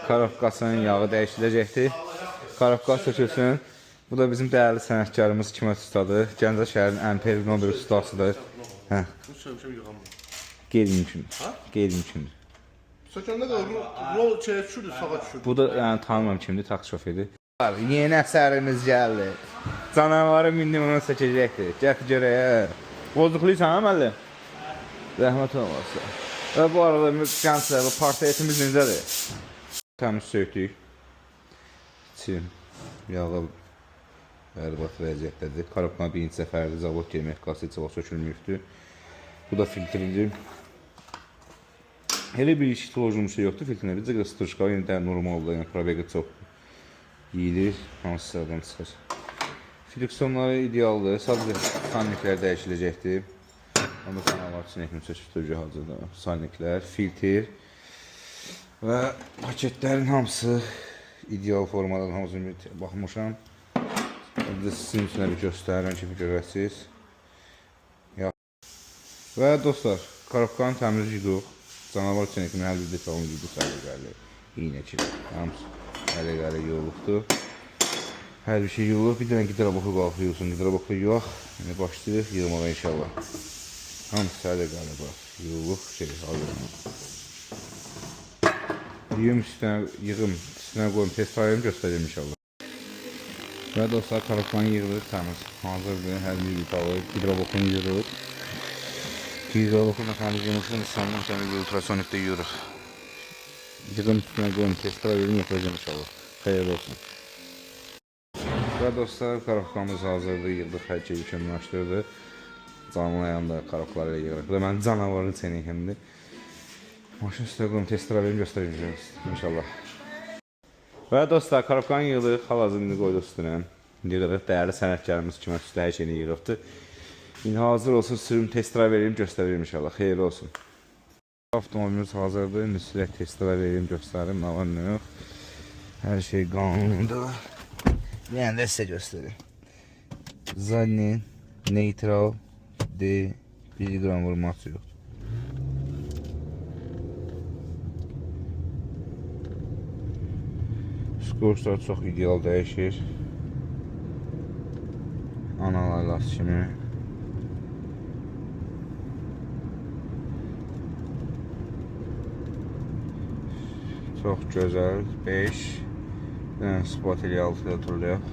Korobkasının yağı dəyişiləcəkdir. Korobka sökülsün. Bu da bizim dəyərli sənətkarımız Hikmət ustadır. Gəncə şəhərin ən pervin bir ustasıdır. Hə. Bu sökülmüşəm yığamam. Qeyri-mümkündür. Ha? Qeyri-mümkündür. Sökəndə də rol çəyə düşürdü, sağa düşürdü. Bu da yəni tanımam kimdir, taksi şoförüdür. Yeni əsərimiz gəldi. Canavarı mindim onu seçəcəkdir. Gəl görək. Bozduqluysan ha müəllim? Rəhmət olmasın. Və bu arada gənclər, bu portretimiz necədir? Təmiz söktük. Çin, yağı bərbad vəziyyətdədir. Korobkanı birinci səfərdir, zavod yemək qası heç vaxt sökülməyibdir. Bu da filtridir. Elə bir işit lojum şey yoxdur filtrində. Bizcə qıstırışqa yenə normaldır, yəni probegi çox yeyilir, hansı sıradan çıxır. Friksiyonları idealdır, sadəcə salniklər dəyişiləcəkdir. Onda kanallar üçün ekmimsə sütürcü hazırdır. Salniklər, filtr və paketlərin hamısı ideal formadan hamısını baxmışam. Sizin üçün bir göstərirəm ki, görəsiniz. Və dostlar, korobkanı təmiz yuduk. Canavar üçün ekimi hər bir detalını yuduk, səliqəli, iynə kimi. Hamısı səliqəli yoluqdur. Hər bir şey yoluq. Bir dənə gidraboku qalxıyırsan, gidraboku yox. Yəni başlayırıq yığmağa inşallah. Hamısı səliqəli bax, yoluq şey, hazır. Yığım üstünə qoyum, test ayırım, göstəreyim inşallah. Və dostlar, korobkanı yığılır təmiz. Hazırdır, hər bir detalı, gidrabokunu yığılır. Gidraboku mexanizmimizin insanın səni ultrasonikdə yürür. Yığım üstünə qoyum, test ayırım, yapacağım inşallah. Xeyirli olsun. Və dostlar, korobkamız hazırdır, yığdıq, hər şey yükümləşdirdi. Canlayan da korobkları ilə yığırıq. Bu da mənim canavarın çeniyimdir. Maşın üstünə qoyum, test ayırım, göstərəcəm inşallah. Və dostlar, korobkanı yığdıq, hal-hazırda qoyduq üstünə. Yığırıq, dəyərli sənətkarımız Hikmət usta hər şeyini yığıbdır. İndi hazır olsun, sürüm testlərə vereyim, göstərirəm inşallah. Xeyirli olsun. Avtomobilimiz hazırdır. İndi sürək testlərə vereyim, göstərim. Nə var, nə yox. Hər şey qanunludur. Yəni də sizə göstərim. Zadni, neutral, D, 1 qram vurması yox. Skorçlar çox ideal dəyişir. Analar kimi. Çox gözəl, 5 spot ilə 6 ilə turlayaq.